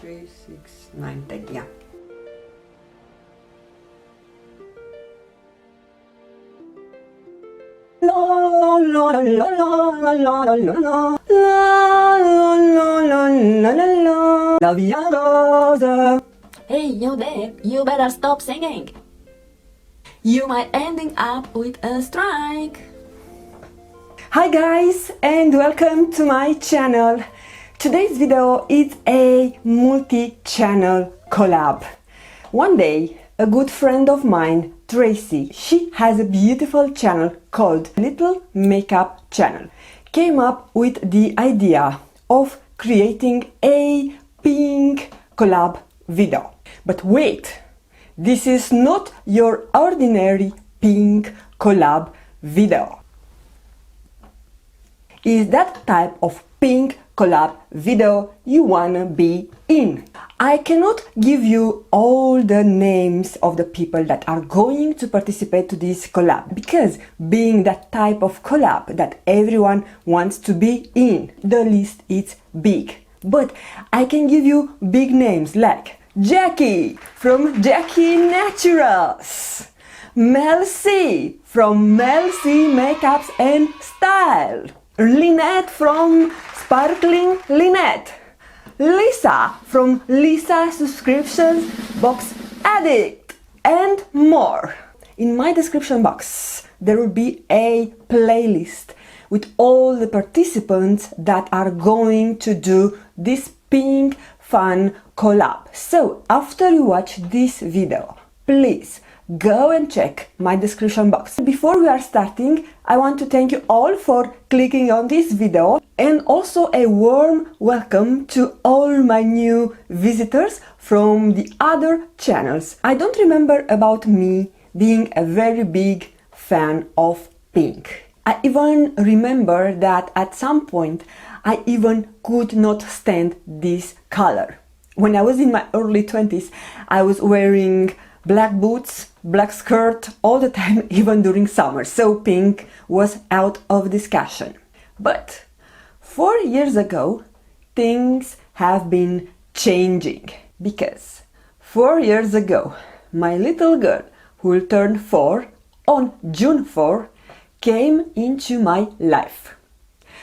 3, 6, 9, 10, yeah. La la la la la la la la la la. La vie en rose. Hey, you there, you better stop singing. You might ending up with a strike. Hi guys, and welcome to my channel. Today's video is a multi-channel collab. One day, a good friend of mine, Tracey, she has a beautiful channel called Little Makeup Channel, came up with the idea of creating a pink collab video. But wait, this is not your ordinary pink collab video. Is that type of pink collab video you wanna be in. I cannot give you all the names of the people that are going to participate to this collab, because being that type of collab that everyone wants to be in, the list is big. But I can give you big names like Jackie from Jackie Naturals, Mel C from Mel C Makeups and Style, Lynnette from Sparkling Lynnette, Lisa from Lisa Subscriptions Box Addict, and more. In my description box there will be a playlist with all the participants that are going to do this pink fun collab. So after you watch this video, please go and check my description box. Before we are starting, I want to thank you all for clicking on this video, and also a warm welcome to all my new visitors from the other channels. I don't remember about me being a very big fan of pink. I even remember that at some point I even could not stand this color. When I was in my early 20s, I was wearing black boots, black skirt all the time, even during summer, so pink was out of discussion. But 4 years ago, things have been changing, because 4 years ago, my little girl, who will turn 4 on June 4, came into my life.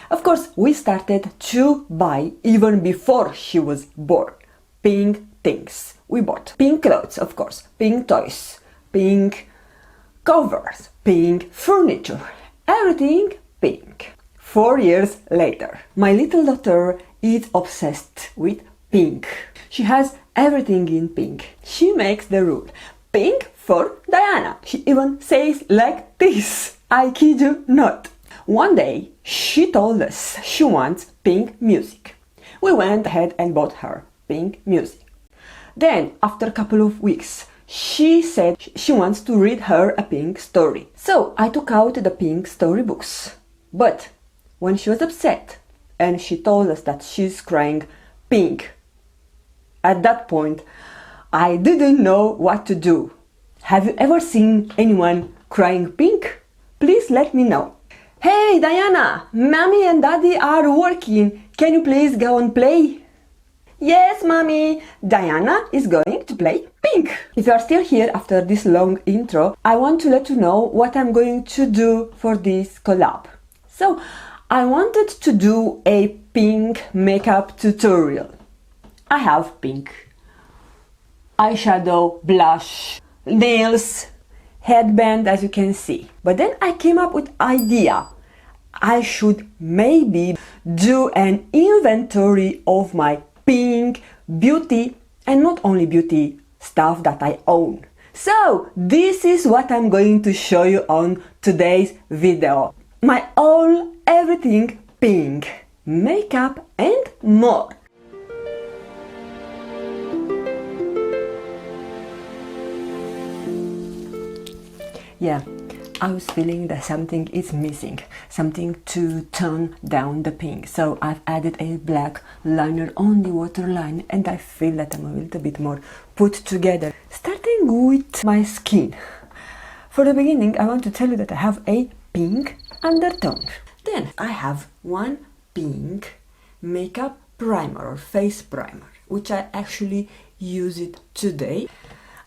Of course, we started to buy, even before she was born, pink things. We bought pink clothes, of course, pink toys, pink covers, pink furniture, everything pink. 4 years later, my little daughter is obsessed with pink. She has everything in pink. She makes the rule: pink for Diana. She even says like this, I kid you not. One day, she told us she wants pink music. We went ahead and bought her pink music. Then, after a couple of weeks, she said she wants to read her a pink story. So I took out the pink storybooks. But when she was upset and she told us that she's crying pink, at that point, I didn't know what to do. Have you ever seen anyone crying pink? Please let me know. Hey Diana, mommy and daddy are working. Can you please go and play? Yes, mommy, Diana is going to play pink. If you are still here after this long intro, I want to let you know what I'm going to do for this collab. So, I wanted to do a pink makeup tutorial. I have pink eyeshadow, blush, nails, headband, as you can see. But then I came up with idea. I should maybe do an inventory of my pink beauty, and not only beauty stuff that I own. So this is what I'm going to show you on today's video. My all everything pink makeup and more. Yeah, I was feeling that something is missing, something to tone down the pink. So I've added a black liner on the waterline, and I feel that I'm a little bit more put together. Starting with my skin. For the beginning, I want to tell you that I have a pink undertone. Then I have one pink makeup primer or face primer which I actually use it today.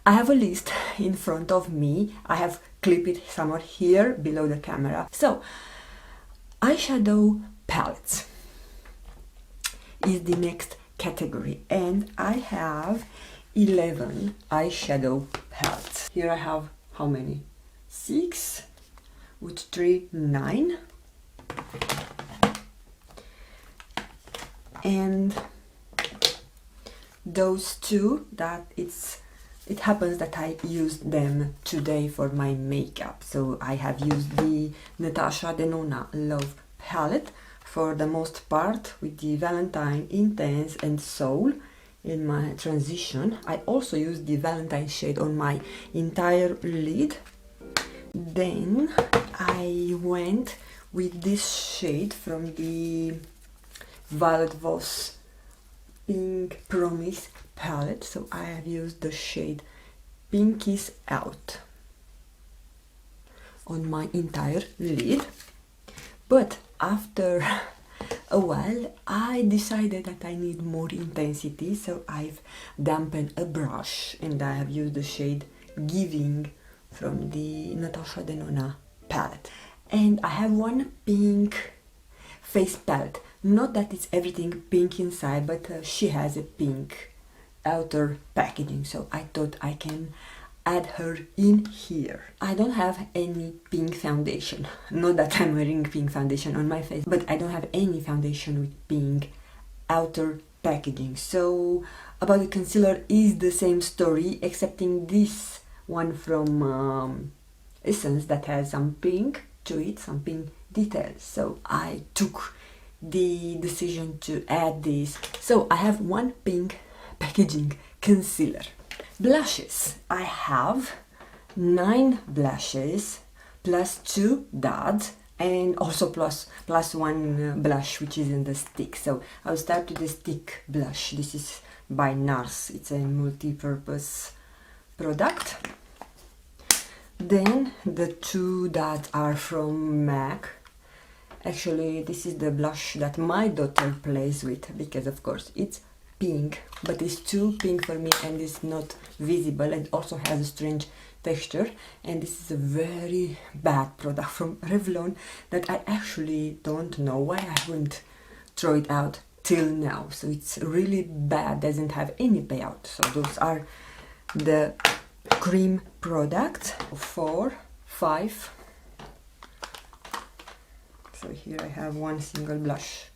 I have a list in front of me. I have clipped it somewhere here below the camera. So, eyeshadow palettes is the next category, and I have 11 eyeshadow palettes. Here I have how many? 6 with 3, 9. And those two that it happens that I used them today for my makeup. So I have used the Natasha Denona Love palette for the most part with the Valentine Intense and Soul in my transition. I also used the Valentine shade on my entire lid. Then I went with this shade from the Violet Voss Pink Promise palette. So I have used the shade Pink is Out on my entire lid. But after a while I decided that I need more intensity, so I've dampened a brush and I have used the shade Giving from the Natasha Denona palette. And I have one pink face palette. Not that it's everything pink inside, but she has a pink outer packaging, so I thought I can add her in here. I don't have any pink foundation. Not that I'm wearing pink foundation on my face, but I don't have any foundation with pink outer packaging. So about the concealer is the same story, excepting this one from Essence that has some pink to it, some pink details. So I took the decision to add this. So I have one pink packaging concealer. Blushes. I have 9 blushes plus 2 dots and also plus one blush which is in the stick. So I'll start with the stick blush. This is by NARS. It's a multi-purpose product. Then the 2 dots are from MAC. Actually, this is the blush that my daughter plays with because of course it's pink, but it's too pink for me and it's not visible and also has a strange texture. And this is a very bad product from Revlon that I actually don't know why I haven't thrown it out till now. So it's really bad, doesn't have any payout. So those are the cream products. 4, 5. So here I have one single blush.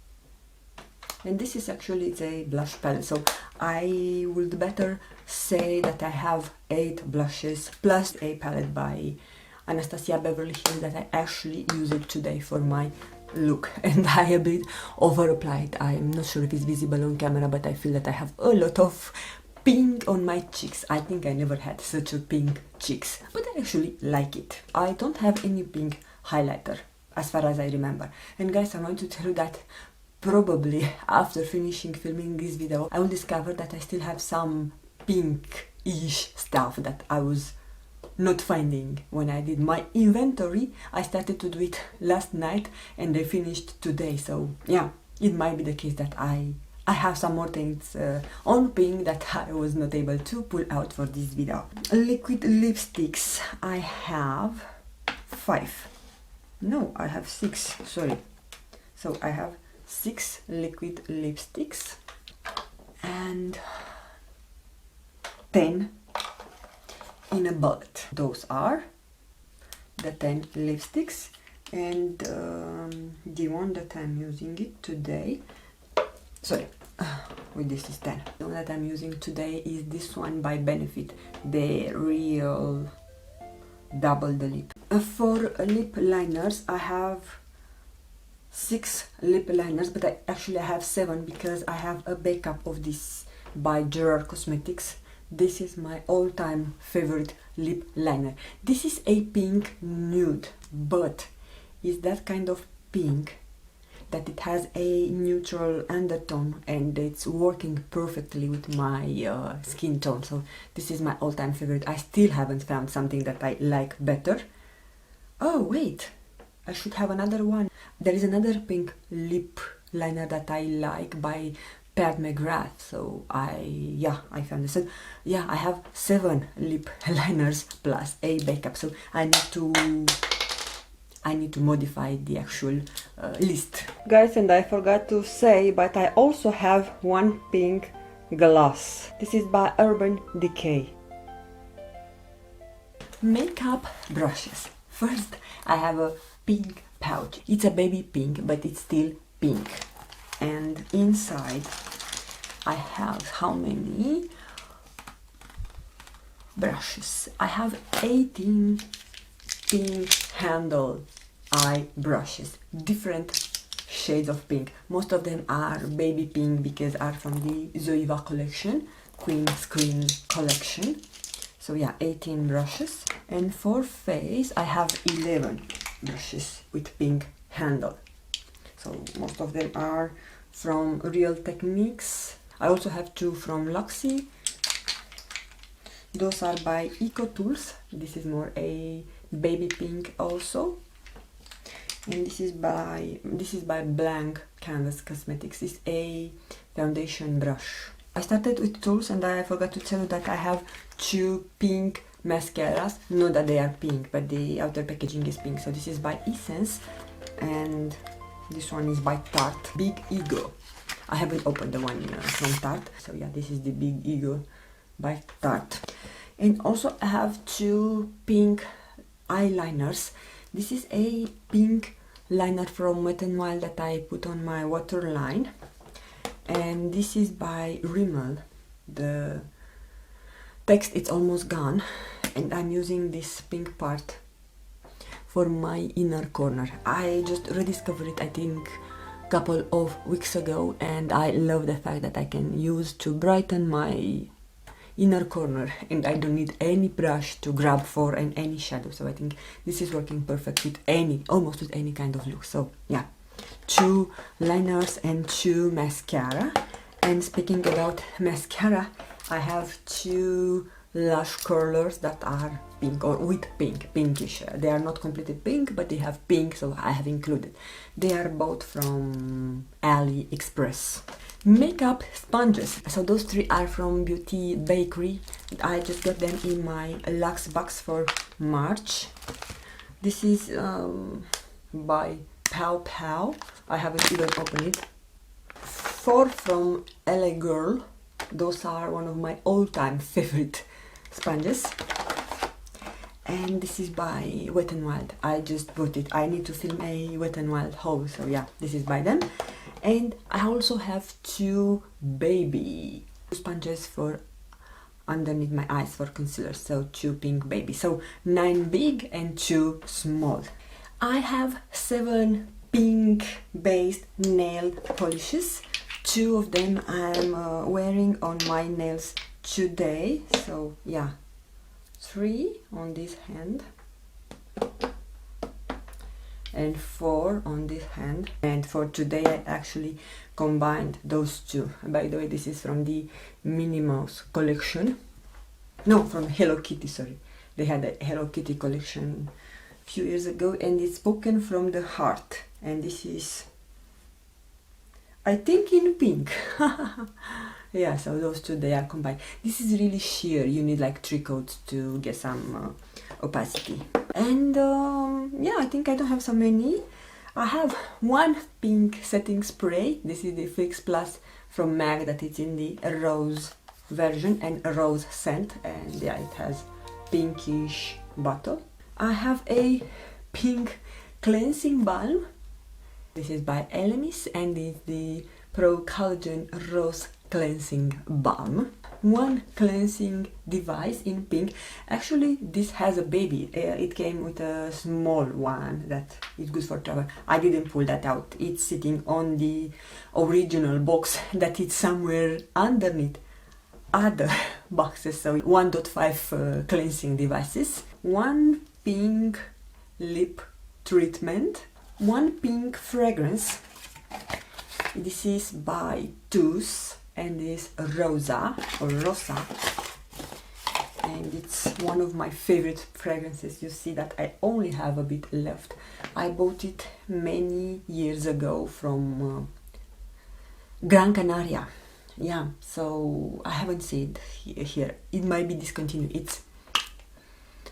And this is actually it's a blush palette, so I would better say that I have 8 blushes plus a palette by Anastasia Beverly Hills that I actually use it today for my look. And I a bit over applied. I'm not sure if it's visible on camera, but I feel that I have a lot of pink on my cheeks. I think I never had such a pink cheeks, but I actually like it. I don't have any pink highlighter as far as I remember. And guys, I want to tell you that probably after finishing filming this video I will discover that I still have some pink-ish stuff that I was not finding when I did my inventory. I started to do it last night and I finished today, so yeah, it might be the case that I have some more things on pink that I was not able to pull out for this video. Liquid lipsticks, I have 5. No, I have 6, sorry. So I have 6 liquid lipsticks and 10 in a bullet. Those are the 10 lipsticks, and the one that I'm using it today, sorry, with this is 10. The one that I'm using today is this one by Benefit, the Real Double the Lip. For lip liners, I have 6 lip liners, but I actually have 7 because I have a backup of this by Gerard Cosmetics. This is my all-time favorite lip liner. This is a pink nude, but it's that kind of pink that it has a neutral undertone and it's working perfectly with my skin tone. So this is my all-time favorite. I still haven't found something that I like better. Oh wait, I should have another one. There is another pink lip liner that I like by Pat McGrath, so I found this. So yeah, I have 7 lip liners plus a backup, so I need to modify the actual list. Guys, and I forgot to say, but I also have one pink gloss. This is by Urban Decay. Makeup brushes. First, I have a pink pouch. It's a baby pink, but it's still pink. And inside, I have how many brushes? I have 18 pink handle eye brushes, different shades of pink. Most of them are baby pink because are from the Zoeva collection, Queen Screen collection. So yeah, 18 brushes. And for face, I have 11 brushes with pink handle. So most of them are from Real Techniques. I also have 2 from Luxie. Those are by Eco Tools. This is more a baby pink also. And this is by Blank Canvas Cosmetics. It's a foundation brush. I started with tools, and I forgot to tell you that I have 2 pink mascaras. Not that they are pink, but the outer packaging is pink. So this is by Essence, and this one is by Tarte. Big Ego. I haven't opened the one from Tarte. So yeah, this is the Big Ego by Tarte. And also I have 2 pink eyeliners. This is a pink liner from Wet n Wild that I put on my waterline. And this is by Rimmel. The text is almost gone, and I'm using this pink part for my inner corner. I just rediscovered it, I think, a couple of weeks ago, and I love the fact that I can use to brighten my inner corner, and I don't need any brush to grab for and any shadow. So I think this is working perfect with almost with any kind of look. So yeah, 2 liners and 2 mascara. And speaking about mascara, I have 2 lash curlers that are pink, or with pink, pinkish. They are not completely pink, but they have pink, so I have included. They are both from AliExpress. Makeup sponges. So those 3 are from Beauty Bakery. I just got them in my Luxe box for March. This is by Pow Pow. I haven't even opened it. 4 from LA Girl. Those are one of my all-time favorite sponges. And this is by Wet n Wild. I just bought it. I need to film a Wet n Wild haul, so yeah, this is by them. And I also have 2 baby sponges for underneath my eyes for concealer. So 2 pink baby. So 9 big and 2 small. I have 7 pink based nail polishes. 2 of them I'm wearing on my nails today. So yeah, 3 on this hand and 4 on this hand. And for today I actually combined those 2. By the way, this is from the Minnie Mouse collection. No, from Hello Kitty, sorry. They had a Hello Kitty collection a few years ago, and it's Spoken from the Heart. And this is, I think, in pink. Yeah, so those 2, they are combined. This is really sheer. You need like 3 coats to get some opacity. And yeah, I think I don't have so many. I have 1 pink setting spray. This is the Fix Plus from MAC, that is in the rose version and a rose scent. And yeah, it has pinkish bottle. I have a pink cleansing balm. This is by Elemis, and it's the Pro Collagen Rose Cleansing Balm. 1 cleansing device in pink. Actually, this has a baby. It came with a small one that is good for travel. I didn't pull that out. It's sitting on the original box that is somewhere underneath other boxes. So 1.5 cleansing devices. 1 pink lip treatment. 1 pink fragrance. This is by Tooth, and is Rosa or Rosa, and it's one of my favorite fragrances. You see that I only have a bit left. I bought it many years ago from Gran Canaria. yeah, so I haven't said here, it might be discontinued. It's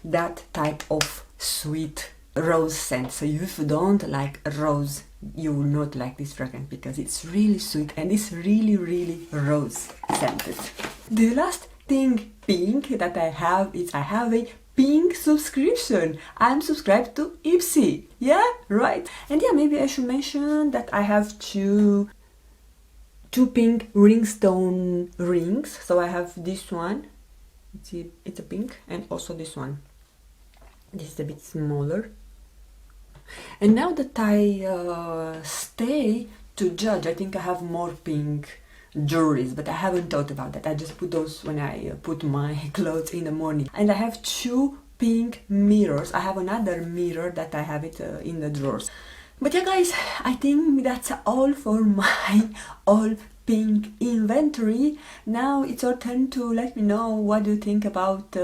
that type of sweet rose scent. So if you don't like rose, you will not like this fragrance because it's really sweet and it's really rose scented. The last thing pink that I have is I have a pink subscription. I'm subscribed to Ipsy. Yeah, right. And yeah, maybe I should mention that I have two pink ringstone rings. So I have this one, it's a pink, and also this one. This is a bit smaller. And now that I stay to judge, I think I have more pink jewelries, but I haven't thought about that. I just put those when I put my clothes in the morning. And I have two pink mirrors. I have another mirror that I have it in the drawers. But yeah guys, I think that's all for my all pink inventory. Now it's your turn to let me know what do you think about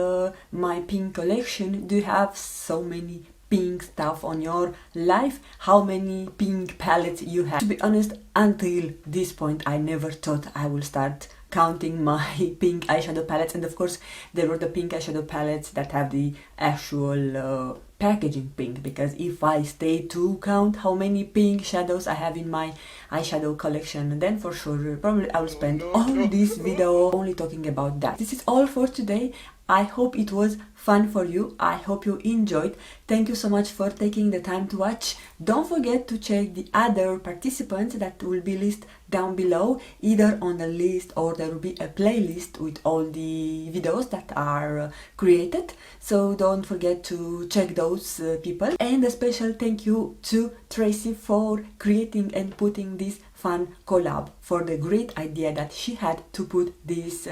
my pink collection. Do you have so many pink stuff on your life? How many pink palettes you have? To be honest, until this point I never thought I will start counting my pink eyeshadow palettes, and of course there were the pink eyeshadow palettes that have the actual packaging pink, because if I stay to count how many pink shadows I have in my eyeshadow collection, then for sure probably I will spend all this video only talking about that. This is all for today. I hope it was fun for you. I hope you enjoyed. Thank you so much for taking the time to watch. Don't forget to check the other participants that will be listed down below, either on the list or there will be a playlist with all the videos that are created. So don't forget to check those people. And a special thank you to Tracey for creating and putting this fun collab, for the great idea that she had to put this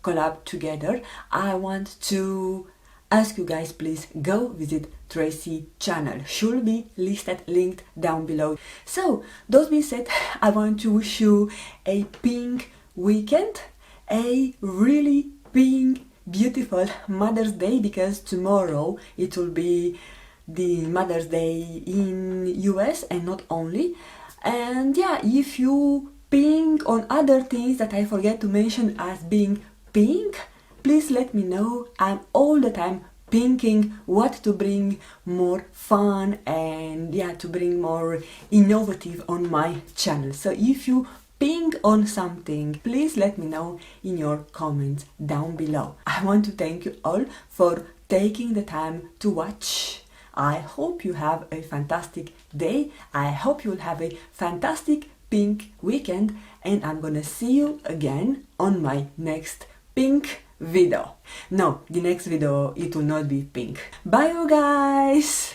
collab together. I want to ask you guys, please go visit Tracey channel. Should be listed, linked down below. So those being said, I want to wish you a pink weekend, a really pink beautiful Mother's Day, because tomorrow it will be the Mother's Day in US and not only. And yeah, if you pink on other things that I forget to mention as being pink, please let me know. I'm all the time pinking what to bring more fun and yeah, to bring more innovative on my channel. So if you pink on something, please let me know in your comments down below. I want to thank you all for taking the time to watch. I hope you have a fantastic day. I hope you'll have a fantastic pink weekend, and I'm gonna see you again on my next pink video. No, the next video, it will not be pink. Bye you guys!